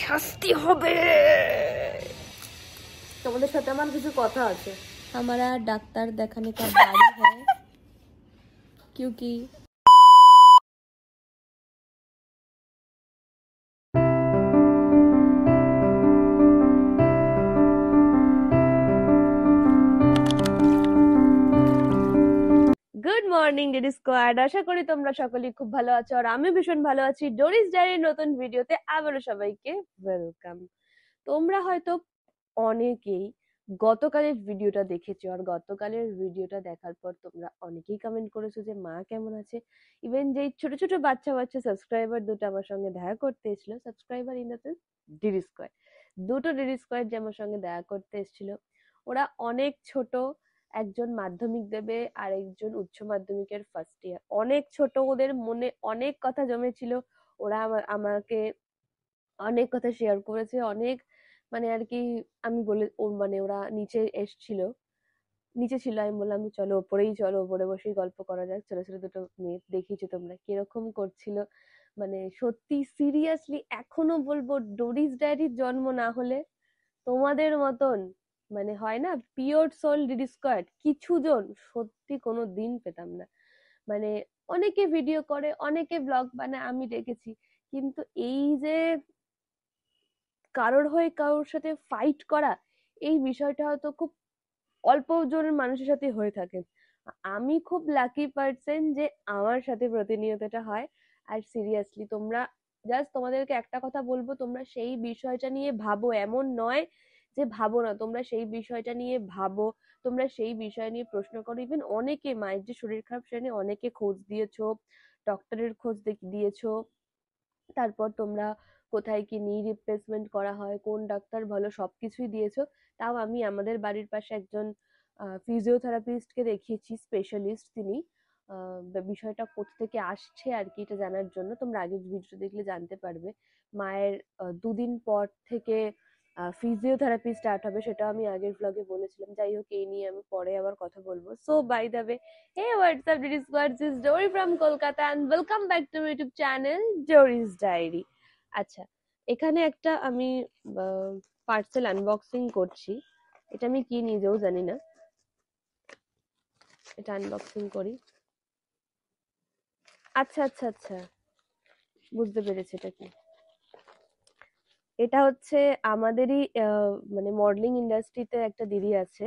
শাস্তি হবে। তোমাদের সাথে আমার কিছু কথা আছে। हमारा डॉक्टर दिखाने का बारी है क्योंकि গুড মর্নিং ডেডি স্কোয়াড, আশা করি তোমরা সকলেই খুব ভালো আছো আর আমি ভীষণ ভালো আছি। ডোরিস ডায়েরির নতুন ভিডিওতে আবারও সবাইকে ওয়েলকাম। তোমরা হয়তো অনেকেই গতকালের ভিডিওটা দেখেছো আর গতকালের ভিডিওটা দেখার পর তোমরা অনেকেই কমেন্ট করেছো যে মা কেমন আছে। ইভেন যেই ছোট ছোট বাচ্চা বাচ্চা সাবস্ক্রাইবার দুটো আমার সঙ্গে দেখা করতে এসেছিল, subscriber in the sense daddy squad, দুটো ডেডি স্কোয়াড যে আমার সঙ্গে দেখা করতে এসেছিল, ওরা অনেক ছোট। একজন মাধ্যমিক দেবে আর একজন উচ্চ মাধ্যমিকের ফার্স্ট ইয়ার, অনেক ছোট, ওদের মনে অনেক কথা জমেছিল। ওরা আমাকে অনেক কথা শেয়ার করেছে, অনেক মানে আর কি। আমি বলে মানে ওরা নিচে এসছিল, নিচে ছিল, আমি বললাম চলো ওপরেই চলো, ওপরে বসেই গল্প করা যাক। ছোট ছোট দুটো মেয়ে দেখিয়েছো তোমরা কিরকম করছিল, মানে সত্যি সিরিয়াসলি এখনো বলবো ডোরিস ডায়েরির জন্ম না হলে তোমাদের মতন মানে হয় না পিওর সোল ডিডি স্কোয়াড কিছু জন সত্যি কোনো দিন পেতাম না। মানে অনেকে ভিডিও করে, অনেকে ব্লগ বানায়, আমি দেখেছি, কিন্তু এই যে কারোর হয়ে কারোর সাথে ফাইট করা, এই বিষয়টা হয়তো খুব অল্প জনের মানুষের সাথে হয়ে থাকে। আমি খুব লাকি পার্সন যে আমার সাথে প্রতিনিয়ত এটা হয়। আর সিরিয়াসলি তোমরা জাস্ট তোমাদেরকে একটা কথা বলবো, তোমরা সেই বিষয়টা নিয়ে ভাবো, এমন নয় যে ভাবো না, তোমরা সেই বিষয়টা নিয়ে ভাবো, তোমরা সেই বিষয় নিয়ে প্রশ্ন করো। ইভেন অনেকে মায়ের যে শরীর খারাপ সেটা নিয়ে অনেকে খোঁজ দিয়েছো, ডক্টরের খোঁজ দিয়েছো, তারপর তোমরা কোথায় কি নি রিপ্লেসমেন্ট করা হয়, কোন ডাক্তার ভালো, সবকিছুই দিয়েছো। তাও আমি আমাদের বাড়ির পাশে একজন ফিজিওথেরাপিস্টকে দেখিয়েছি, স্পেশালিস্ট তিনি। বিষয়টা কোথা থেকে আসছে আর কি এটা জানার জন্য তোমরা আগের ভিডিও দেখলে জানতে পারবে। মায়ের 2 দিন পর থেকে ফিজিওথেরাপি স্টার্ট হবে, সেটা আমি আগের ব্লগে বলেছিলাম। যাই হোক, এই নিয়ে আমি পরে আবার কথা বলবো। So by the way, hey what's up Didi Squad, this is Dory from Kolkata and welcome back to my YouTube channel Dory's Diary. আচ্ছা, এখানে একটা আমি পার্সেল আনবক্সিং করছি, এটা আমি কি নিজেও জানি না, এটা আনবক্সিং করি। আচ্ছা আচ্ছা আচ্ছা, বুঝতে পেরেছি এটা কি। এটা হচ্ছে আমাদেরই মানে মডেলিং ইন্ডাস্ট্রিতে একটা দিদি আছে,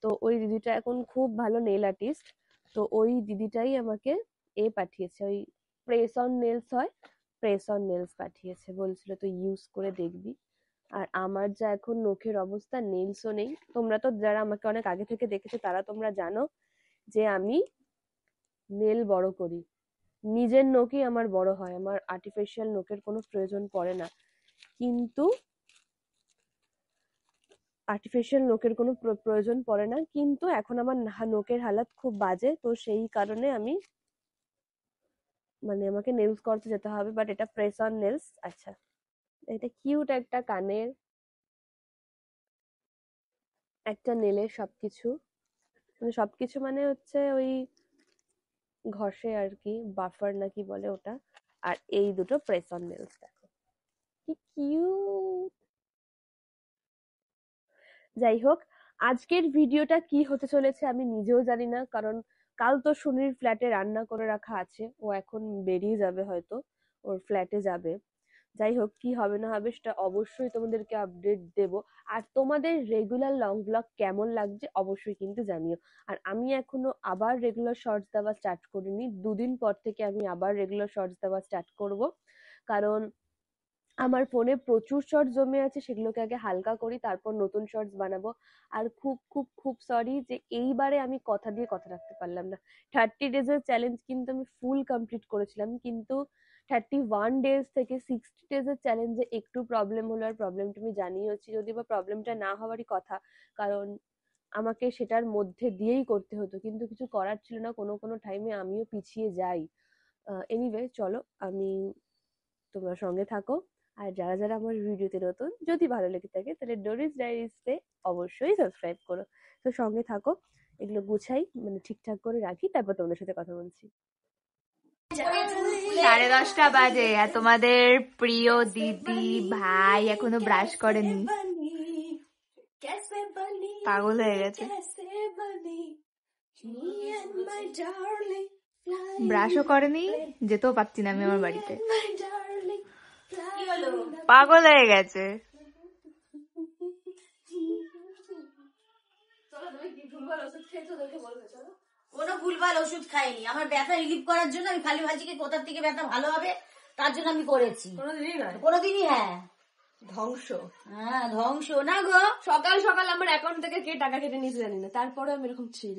তো ওই দিদিটা এখন খুব ভালো নেল আর্টিস্ট। তো ওই দিদিটাই আমাকে পাঠিয়েছে, ওই প্রেস অন নেলস হয়, প্রেস অন নেলস পাঠিয়েছে, বলছিল তুই ইউজ করে দেখবি। আর আমার যা এখন নখের অবস্থা, নেলসও নেই। তোমরা তো যারা আমাকে অনেক আগে থেকে দেখেছো তারা তোমরা জানো যে আমি নেল বড় করি, নিজের নখই আমার বড় হয়, আমার আর্টিফিশিয়াল নখের কোনো প্রয়োজন পড়ে না। কিন্তু আর্টিফিশিয়াল নখের কোনো প্রয়োজন পড়ে না, কিন্তু এখন আমার নখের হালাত খুব বাজে, তো সেই কারণে আমি মানে আমাকে নেলস করতে যেতে হবে। বাট এটা প্রেস অন নেলস। আচ্ছা, এটা কিউট একটা কানের, একটা নেলের সবকিছু, মানে সবকিছু মানে হচ্ছে ওই ঘষে আর কি, বাফার না কি বলে ওটা। আর এই দুটো প্রেস অন নেলস, দেখো কি কিউট। যাই হোক, আজকের ভিডিওটা কি হতে চলেছে আমি নিজেও জানি না, কারণ কাল তো সুনীর ফ্ল্যাটে রান্না করে রাখা আছে, ও এখন বেরিয়ে যাবে, হয়তো ওর ফ্ল্যাটে যাবে। যাই হোক, কি হবে না হবে সেটা অবশ্যই তোমাদেরকে আপডেট দেব। আর তোমাদের রেগুলার লং ব্লগ কেমন লাগছে অবশ্যই কিন্তু জানিও। আর আমি এখনো আবার রেগুলার শর্টস দেওয়া স্টার্ট করিনি, 2 দিন পর থেকে আমি আবার রেগুলার শর্টস দেওয়া স্টার্ট করব, কারণ আমার ফোনে প্রচুর শর্টস জমে আছে, সেগুলোকে আগে হালকা করি, তারপর নতুন শর্টস বানাবো। আর খুব খুব খুব সরি যে এইবারে আমি কথা দিয়ে কথা রাখতে পারলাম না। 30 ডেজের চ্যালেঞ্জ কিন্তু আমি ফুল কমপ্লিট করেছিলাম, কিন্তু 31 ডেজ থেকে 60 ডেজের চ্যালেঞ্জে একটু প্রবলেম হলো। আর প্রবলেমটা আমি জানিয়েছি, যদি বা প্রবলেমটা না হওয়ারই কথা, কারণ আমাকে সেটার মধ্যে দিয়েই করতে হতো, কিন্তু কিছু করার ছিল না, কোনো কোনো টাইমে আমিও পিছিয়ে যাই। এনিওয়ে চলো, আমি তোমরা সঙ্গে থাকো। আর যারা যারা আমার ভিডিওতে নতুন, যদি ভালো লেগে থাকে তাহলে ডোরিস ডায়েরিজতে অবশ্যই সাবস্ক্রাইব করো। তো সঙ্গে থাকো, এগুলো গুছাই, মানে ঠিকঠাক করে রাখি, তারপর তোমাদের সাথে কথা বলছি। 10:30 বাজে আর তোমাদের প্রিয় দিদি ভাই এখনো ব্রাশ করেনি, পাগল হয়ে গেছে। ব্রাশও করেনি, যেতেও পারছি না আমি আমার বাড়িতে, পাগল হয়ে গেছে। কোনো ভুলভাল ওষুধ খাইনি, আমার ব্যথা রিলিফ করার জন্য আমি খালি ভাজিকে কোথার থেকে ব্যথা ভালো হবে তার জন্য আমি করেছি। কোনোদিনই হ্যাঁ ধ্বংস। হ্যাঁ ধ্বংস না গো। সকাল সকাল আমার অ্যাকাউন্ট থেকে কে টাকা কেটে নিয়েছে জানি না, তারপরে আমি এরকম ছিল।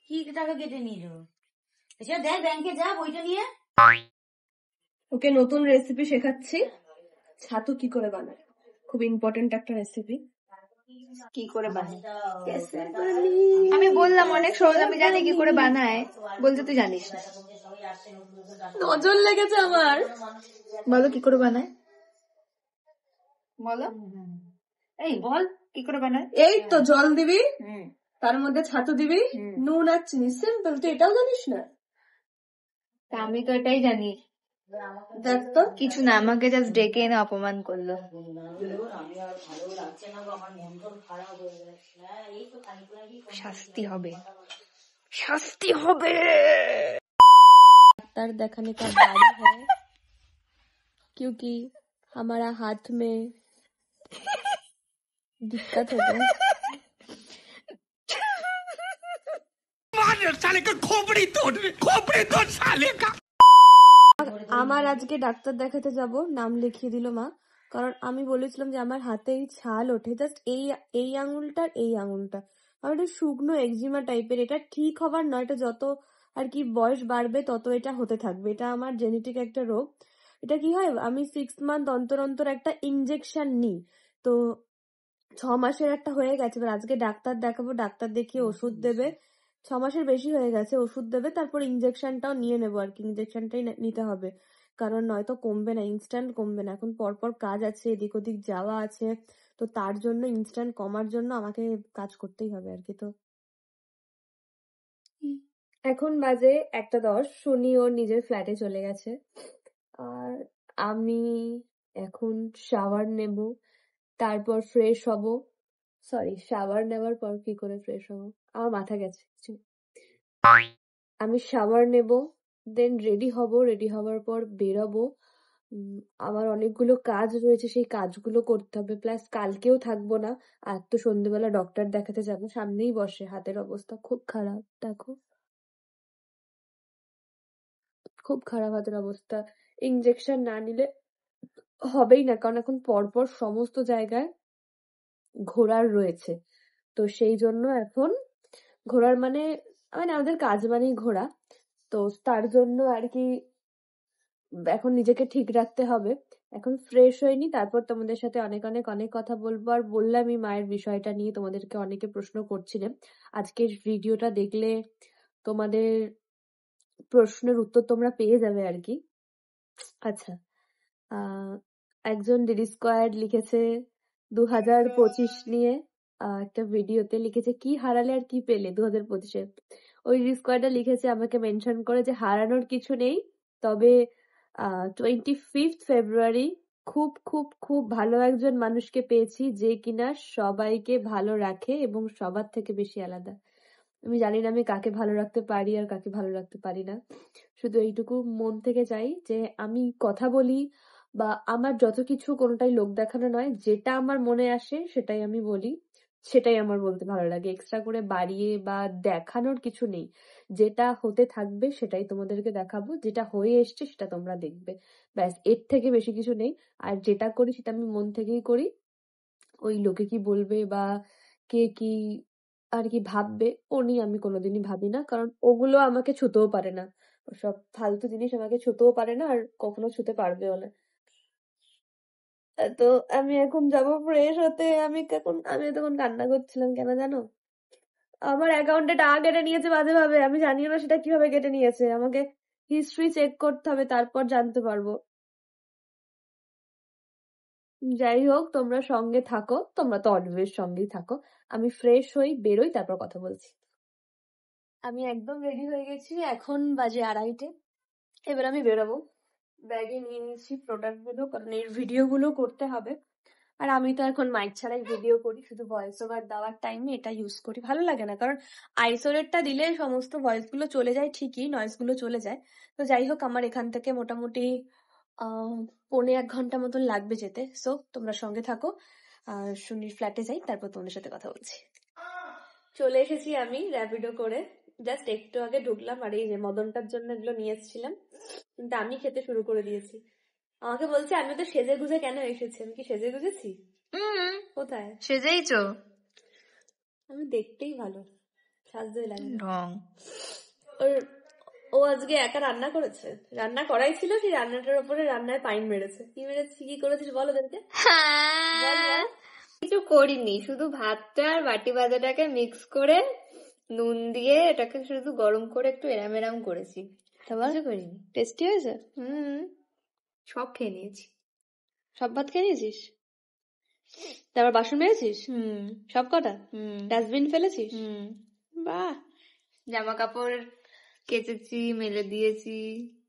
কি টাকা কেটে নিল? এসে দেখ ব্যাংকে যা বইটা নিয়ে। ওকে নতুন রেসিপি শেখাচ্ছি, ছাতু কি করে বানায়, খুব ইম্পর্টেন্ট একটা রেসিপি। কি করে বানায়? আমি বললাম অনেক সহজ, আমি জানি কি করে বানায়, বলতে তুই জানিস না। নজর লেগেছে আমার। বলো কি করে বানায়, বলো। এই বল কি করে বানায়। এই তো জল দিবি, তার মধ্যে ছাতু দিবি, নুন আর চিনি, সিম্পল। তুই এটাও জানিস না? তা আমি তো এটাই জানি। দেখ তো। কিছু না, আমাকে জাস্ট ডেকে এনে অপমান করলো। শাস্তি হবে, শাস্তি হবে। डॉक्टर दिखाने का बारी है, क्योंकि हमारा हाथ में दिक्कत हो गया। আমার আজকে ডাক্তার দেখাতে যাব, নাম লিখিয়ে দিল মা। কারণ আমি বলেছিলাম যে আমার হাতে এই ছাল ওঠে, জাস্ট এই আঙুলটার এই আঙুলটা, আমার একটা শুকনো একজিমা টাইপের। এটা ঠিক হবার নয়, এটা যত আর কি বয়স বাড়বে তত এটা হতে থাকবে। এটা আমার জেনেটিক একটা রোগ। এটা কি হয়, আমি 6 মান্থ অন্তর অন্তর একটা ইনজেকশন নিই, তো 6 মাসের একটা হয়ে গেছে। এবার আজকে ডাক্তার দেখাবো, ডাক্তার দেখিয়ে ওষুধ দেবে। 6 মাসের বেশি হয়ে গেছে, ওষুধ দেবে, তারপর ইনজেকশনটাও নিয়ে নেবো আর কি। ইনজেকশনটাই নিতে হবে, কারণ নয়তো কমবে না, ইনস্ট্যান্ট কমবে না। এখন পরপর কাজ আছে, এদিক ওদিক যাওয়া আছে, তো তার জন্য ইনস্ট্যান্ট কমার জন্য আমাকে কাজ করতেই হবে আর কি। তো এখন বাজে 1:10, শুনি ও নিজের ফ্ল্যাটে চলে গেছে। আর আমি এখন শাওয়ার নেব, তারপর ফ্রেশ হব। সরি, শাওয়ার নেওয়ার পর কি করে ফ্রেশ হব, আমার মাথা গেছে। আমি শাওয়ার নেব, দেন রেডি হব, রেডি হওয়ার পর বেরোবো। আমার অনেকগুলো কাজ রয়েছে, সেই কাজগুলো করতে হবে, প্লাস কালকেও থাকবো না। আর তো সন্ধ্যেবেলা ডক্টর দেখাতে যাবো, সামনেই বসে। হাতের অবস্থা খুব খারাপ, দেখো খুব খারাপ হাতের অবস্থা। ইনজেকশন না নিলে হবেই না, কারণ এখন পরপর সমস্ত জায়গায় ঘোরার রয়েছে। তো সেই জন্য এখন ঘোরার মানে মানে আমাদের কাজ মানেই ঘোরা, তো তার জন্য আর কি এখন নিজেকে ঠিক রাখতে হবে। এখন ফ্রেশ হয়নি, তারপর তোমাদের সাথে অনেক অনেক অনেক কথা বলবো। আর বললামই মায়ের বিষয়টা নিয়ে, তোমাদেরকে অনেকে প্রশ্ন করছিলে। আজকের ভিডিওটা দেখলে তোমাদের প্রশ্নের উত্তর তোমরা পেয়ে যাবে আর কি। আচ্ছা, একজন ডিডি স্কোয়াড লিখেছে 2025 নিয়ে একটা ভিডিওতে লিখেছে, কি হারালে আর কি পেলে 2025-এ। ওই ডিডি স্কোয়াডটা লিখেছে আমাকে মেনশন করে যে হারানোর কিছু নেই, তবে 25th ফেব্রুয়ারি খুব খুব খুব ভালো একজন মানুষকে পেয়েছি, যে কিনা সবাইকে ভালো রাখে এবং সবার থেকে বেশি আলাদা। আমি জানি না আমি কাকে ভালো রাখতে পারি আর কাকে ভালো রাখতে পারি না। শুধু এইটুকু মন থেকে চাই যে আমি কথা বলি বা আমার যত কিছু কোনোটাই লোক দেখানো নয়, যেটা আমার মনে আসে সেটাই আমি বলি, সেটাই আমার বলতে ভালো লাগে। এক্সট্রা করে বাড়িয়ে বা দেখানোর কিছু নেই। যেটা হতে থাকবে সেটাই তোমাদেরকে দেখাবো, যেটা হয়ে এসছে সেটা তোমরা দেখবে, ব্যাস। এর থেকে বেশি কিছু নেই। আর যেটা করি সেটা আমি মন থেকেই করি। ওই লোকে কি বলবে বা কে কি আর কি ভাববে ও নিয়ে আমি কোনোদিনই ভাবি না, কারণ ওগুলো আমাকে ছুতেও পারে না। ওসব ফালতু জিনিস আমাকে ছুতেও পারে না, আর কখনো ছুতে পারবেও না। তো আমি এখন যাবো ফ্রেশ হতে। আমি তখন কান্না করছিলাম, কেন জানো? আমার অ্যাকাউন্টে টাকা কেটে নিয়েছে বাজে ভাবে, আমি জানিও না সেটা কিভাবে কেটে নিয়েছে। আমাকে হিস্ট্রি চেক করতে হবে, তারপর জানতে পারবো। যাই হোক, তোমরা সঙ্গে থাকো, তোমরা তো অলওয়েজ সঙ্গেই থাকো। আমি ফ্রেশ হই, বেরোই, তারপর কথা বলছি। আমি একদম রেডি হয়ে গেছি, এখন বাজে 2:30। এবার আমি বেরোবো। ব্যাগে নিয়ে নিয়েছি প্রোডাক্ট গুলো, কারণ এর ভিডিও গুলো করতে হবে। আর আমি তো এখন মাইক ছাড়াই ভিডিও করি, শুধু ভয়েস ওভার দেওয়ার টাইমে এটা ইউজ করি। ভালো লাগে না, কারণ আইসোলেটটা দিলে সমস্ত ভয়েস গুলো চলে যায়, ঠিকই নয়েজ গুলো চলে যায়। তো যাই হোক, আমার এখান থেকে মোটামুটি 1.5 ঘন্টা মতন লাগবে যেতে। সো তোমরা সঙ্গে থাকো, সুনির ফ্ল্যাটে যাই, তারপর তোমাদের সাথে কথা বলছি। চলে এসেছি আমি র্যাপিডো করে, জাস্ট একটু আগে ঢুকলাম। আর এই যে মদনটার জন্য এগুলো নিয়ে এসেছিলাম, কিন্তু আমি খেতে শুরু করে দিয়েছি। আমাকে বলছে আমি তো সেজে গুজে কেন এসেছি। আমি কি সেজে গুজেছি? কোথায়? সেজেইছো আমি দেখতেই ভালো, সাজতে লাগে না। ঢং। ওর- ও আজকে একা রান্না করেছে, রান্না করাই ছিল, সেই রান্নাটার উপরে রান্নায় পাইন মেরেছে। কি মেরেছে, কি করেছিস বলো ওদেরকে। বল বল। কিছু করিনি, শুধু ভাতটা আর বাটি ভাজাটাকে মিক্স করে নুন দিয়ে এটাকে শুধু গরম করে একটু এরাম এরাম করেছি, কিছু করিনি। টেস্টি হয়েছে? সব খেয়ে নিয়েছি। সব ভাত খেয়ে নিয়েছিস? তারপর বাসন মেরেছিস? সব কটা? ডাস্টবিন ফেলেছিস? বাহ। জামা কাপড় কেচেছি, মেলে দিয়েছি।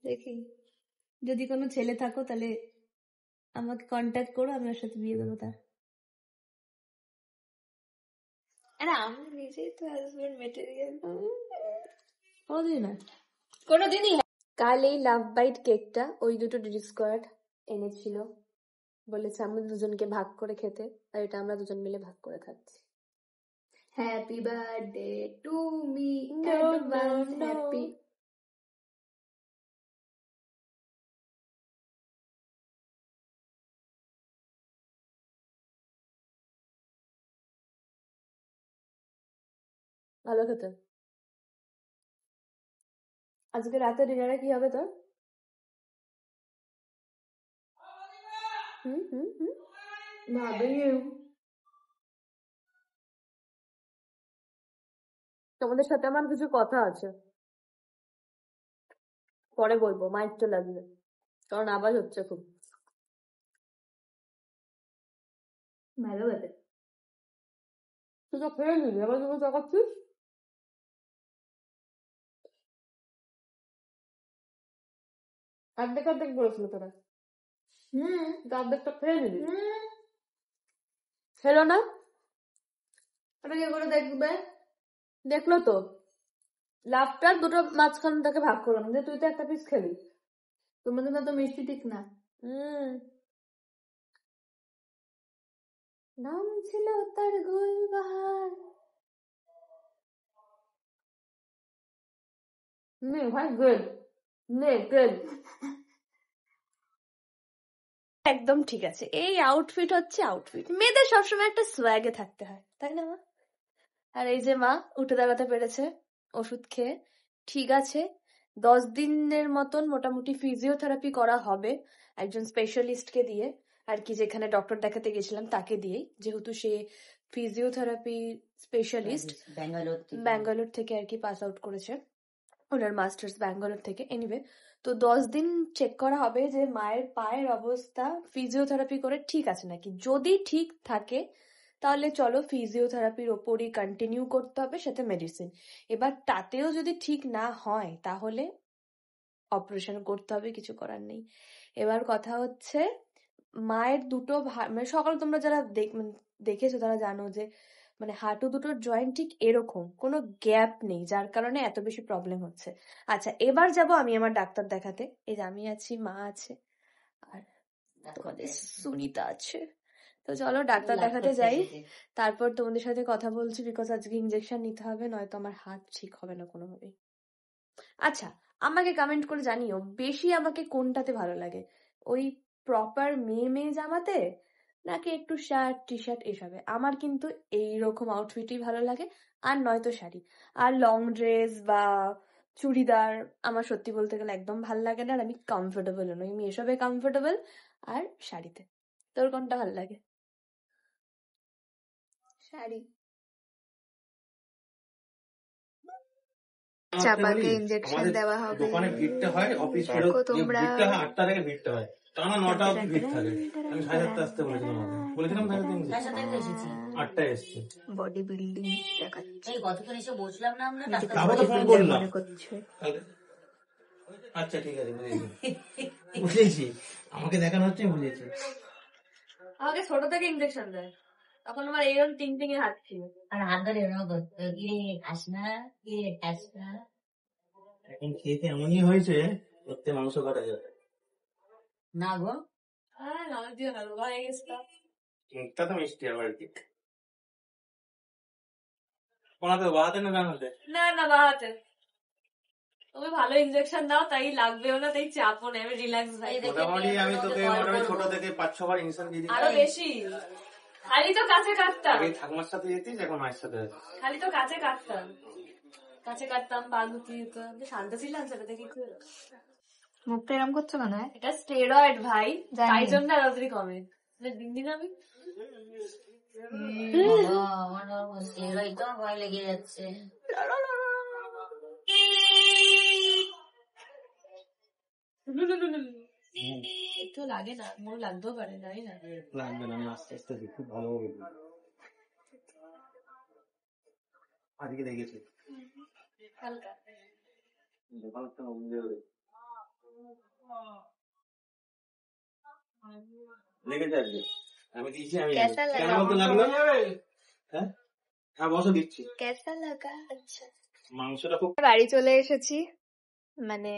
দেখি, যদি কোনো ছেলে থাকো তাহলে আমাকে কন্ট্যাক্ট করো, আমি ওর সাথে বিয়ে দেবো তার। আরে আমি নিজেই তো হাজবেন্ড মেটেরিয়াল। কোনোদিন না। কোনোদিনই কাল এই লাভ বাইট কেকটা ওই দুটো ডিডি স্কোয়াড এনেছিল, বলেছে আমরা দুজনকে ভাগ করে খেতে, আর এটা আমরা দুজন মিলে ভাগ করে খাচ্ছি। Happy birthday to me, No, advance no, no. Happy. ভালো খেতে। আজকে রাতে ডিনারে কি হবে তোর? হুম হুম হুম ভাবিনি। তোমাদের সাথে আমার কিছু কথা আছে, পরে বলবো, মাইক তো লাগবে, কারণ আওয়াজ হচ্ছে খুব। ভালো কথা। তুই তো খেয়ে নিবি, আবার তুমি তাকাচ্ছিস। অর্ধেক অর্ধেক বলেছিল তোরা, তো অর্ধেকটা খেয়ে নিবি। খেলো না, ওটা কি করে দেখবে? দেখলো তো, লাভটার দুটো মাঝখান থেকে ভাগ করলাম, যে তুই তো একটা পিস খেলি। তোমাদের তো মিষ্টি ঠিক না। নাম ছিল তার গুলবাহার। নে ভাই, গুড, নে গুড। একদম ঠিক আছে, এই আউটফিট হচ্ছে আউটফিট। মেয়েদের সবসময় একটা সোয়াগে থাকতে হয়, তাই না মা? আর এই যে মা উঠে দাঁড়াতে পেরেছে ওষুধ খেয়ে, ঠিক আছে। 10 দিনের মতন মোটামুটি ফিজিওথেরাপি করা হবে একজন স্পেশালিস্টকে দিয়ে, আর কি যেখানে ডক্টর দেখাতে গেছিলাম তাকে দিয়েই, যেহেতু সে ফিজিওথেরাপি স্পেশালিস্ট, ব্যাঙ্গালোর থেকে আর কি পাস আউট করেছে, ওনার মাস্টার্স ব্যাঙ্গালোর থেকে। এনিওয়ে, তো 10 দিন চেক করা হবে যে মায়ের পায়ের অবস্থা ফিজিওথেরাপি করে ঠিক আছে নাকি। যদি ঠিক থাকে তাহলে চলো ফিজিওথেরাপির ওপরই কন্টিনিউ করতে হবে, সাথে মেডিসিন। এবার তাতেও যদি ঠিক না হয় তাহলে অপারেশন করতে হবে, কিছু করার নেই। এবার কথা হচ্ছে, মায়ের দুটো মানে সকালে তোমরা যারা দেখেছো তারা জানো যে মানে হাঁটু দুটোর জয়েন্ট ঠিক এরকম, কোনো গ্যাপ নেই, যার কারণে এত বেশি প্রবলেম হচ্ছে। আচ্ছা, এবার যাব আমি আমার ডাক্তার দেখাতে। এই যে আমি আছি, মা আছে, আর তোমাদের সুনিতা আছে। তো চলো ডাক্তার দেখাতে যাই, তারপর তোমাদের সাথে কথা বলছি, বিকজ আজকে ইনজেকশন নিতে হবে, নয়তো আমার হাত ঠিক হবে না কোনোভাবেই। আচ্ছা, আমাকে কমেন্ট করে জানিও বেশি আমাকে কোনটাতে ভালো লাগে, ওই প্রপার মেয়ে মেয়ে জামাতে, নাকি একটু শার্ট টি শার্ট এসবে। আমার কিন্তু এইরকম আউটফিটই ভালো লাগে, আর নয়তো শাড়ি। আর লং ড্রেস বা চুড়িদার আমার সত্যি বলতে গেলে একদম ভালো লাগে না, আর আমি কমফোর্টেবল নই, আমি এসবে কমফোর্টেবল, আর শাড়িতে। তোর কোনটা ভালো লাগে? শাড়ি। চাপাকে ইনজেকশন দেওয়া হবে। দোকানে ভিড়টা হয়, অফিস দেখো তোমরা। ভিড়টা হয় 8টা থেকে ভিড়টা হয়। টানা 9টা অব্দি ভিড় থাকে। আমি 7:30 আসতে বলেছিলাম ওকে। বলেছিলাম 7:30 তার সাথে একটা এসেছি 8টায় এসছি। বডি বিল্ডিং দেখাচ্ছে। এই কতক্ষণ এসে বসলাম না আমরা নিজেকে তারপর তো বডি ফোন বিল্ডার করলাম। মনে করছে। আচ্ছা ঠিক আছে, বুঝেছি। আমাকে দেখানো হচ্ছে, আমি বুঝেছি। আমাকে ছোট থেকে ইঞ্জেকশন দেয়, তখন আমার এইরকম টিং টিং এ হাত ছিল। আর হাত ধরে এরকম করতো, গিয়ে খাস না, গিয়ে খাস না। এখন খেতে এমনই হয়েছে, করতে মাংস কাটা যাবে না গো, হ্যাঁ না দিও না, রোগা হয়ে গেছে। মুখটা তো মিষ্টি আবার কি। কোনাতে বাহাতে না ডানাতে? না না বাহাতে। তুমি ভালো ইঞ্জেকশন দাও, তাই লাগবেও না, তাই চাপও নেই, আমি রিল্যাক্স ভাই। মোটামুটি আমি তোকে মোটামুটি ছোট থেকে 5-6 বার ইনসান দিয়ে দিই। আরো বেশি, খালি তো কাছে কাটতাম, আগে ঠাকুমার সাথে যেতিস, এখন মায়ের সাথে আছিস। খালি তো কাছে কাটতাম, কাছে কাটতাম, বালুতি দিতাম। শান্ত ছিলাম সেটা দেখি। মুখটা এরম করছো কেন? এটা স্টেরয়েড ভাই, জানি। তাই জন্য তাড়াতাড়ি কমে। দিন দিন আমি বাবা, আমার স্টেরয়েড তো ভয় লেগে যাচ্ছে। একটু লাগে না, মোর লাগতেও পারে, জানি না। লাগবে না, আমি আস্তে আস্তে দিই, খুব ভালো হবে। আজকে দেখেছি হালকা দোকানটা বন্ধ হবে। লেগেছে আজকে, আমি দিয়েছি। আমি কেসা লাগা? কেন বলতে লাগলো? হ্যাঁ হ্যাঁ, বসো দিচ্ছি। কেসা লাগা? আচ্ছা, মাংসটা খুব বাড়ি চলে এসেছি। মানে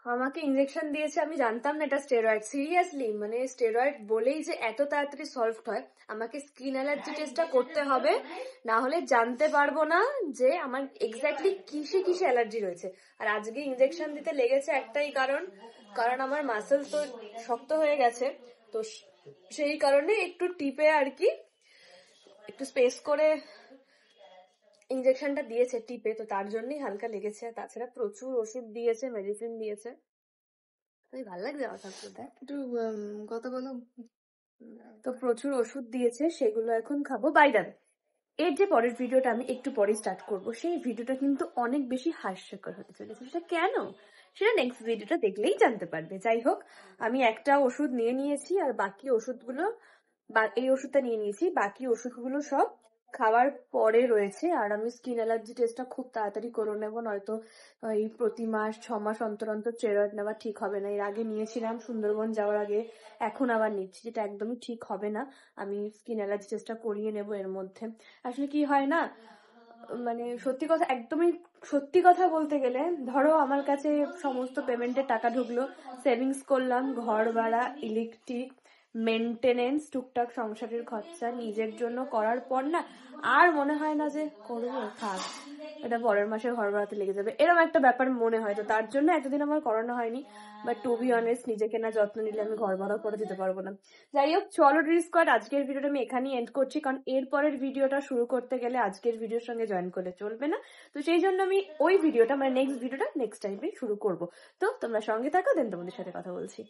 আমাকে ইনজেকশন দিয়েছে, আমি জানতাম না এটা স্টেরয়েড। সিরিয়াসলি, মানে স্টেরয়েড বলেই যে এত তাড়াতাড়ি সলভ হয়। আমাকে স্কিন অ্যালার্জি টেস্টটা করতে হবে, না হলে জানতে পারবো না যে আমার এক্স্যাক্টলি কিসে কিসে অ্যালার্জি রয়েছে। আর আজকে ইনজেকশন দিতে লেগেছে একটাই কারণ, কারণ আমার মাসেল তো শক্ত হয়ে গেছে, তো সেই কারণে একটু টিপে আর কি একটু স্পেস করে ইনজেকশনটা দিয়েছে টিপে, তো তার জন্যই হালকা লেগেছে। আর তাছাড়া প্রচুর ওষুধ দিয়েছে, মেডিসিন দিয়েছে। ভালো লাগছে আমার ঠাকুরদা, একটু কথা বলো। তো প্রচুর ওষুধ দিয়েছে, সেগুলো এখন খাবো। বাই দ্য ওয়ে, এর যে পরের ভিডিওটা আমি একটু পরে স্টার্ট করব, সেই ভিডিওটা কিন্তু অনেক বেশি হাস্যকর হতে চলেছে। সেটা কেন, সেটা নেক্সট ভিডিওটা দেখলেই জানতে পারবে। যাই হোক, আমি একটা ওষুধ নিয়ে নিয়েছি, আর বাকি ওষুধগুলো, এই ওষুধটা নিয়ে নিয়েছি, বাকি ওষুধগুলো সব খাওয়ার পরে রয়েছে। আর আমি স্কিন অ্যালার্জি টেস্টটা খুব তাড়াতাড়ি করে নেবো, নয়তো এই প্রতি মাস 6 মাস অন্তর অন্তর স্টেরয়েড নেওয়া ঠিক হবে না। এর আগে নিয়েছিলাম সুন্দরবন যাওয়ার আগে, এখন আবার নিচ্ছি, যেটা একদমই ঠিক হবে না। আমি স্কিন অ্যালার্জি টেস্টটা করিয়ে নেবো এর মধ্যে। আসলে কি হয় না, মানে সত্যি কথা, একদমই সত্যি কথা বলতে গেলে, ধরো আমার কাছে সমস্ত পেমেন্টের টাকা ঢুকলো, সেভিংস করলাম, ঘর ভাড়া, ইলেকট্রিক, মেনটেনেন্স, টুকটাক সংসারের খরচা নিজের জন্য করার পর না আর মনে হয় না যে করবো, থাক এটা পরের মাসে ঘর ভাড়াতে লেগে যাবে, এরকম একটা ব্যাপার মনে হয়। তো তার জন্য এতদিন আমার করানো হয়নি, বাট টু বি অনেস্ট, নিজেকে না যত্ন নিলে আমি ঘর ভাড়া করে দিতে পারবো না। যাই হোক, চলো ড্রিল স্কোয়াড, আজকের ভিডিওটা আমি এখানেই এন্ড করছি, কারণ এরপরের ভিডিওটা শুরু করতে গেলে আজকের ভিডিওর সঙ্গে জয়েন করলে চলবে না। তো সেই জন্য আমি ওই ভিডিওটা, মানে নেক্সট ভিডিওটা নেক্সট টাইমে শুরু করবো। তো তোমরা সঙ্গে থাকো, দেন তোমাদের সাথে কথা বলছি।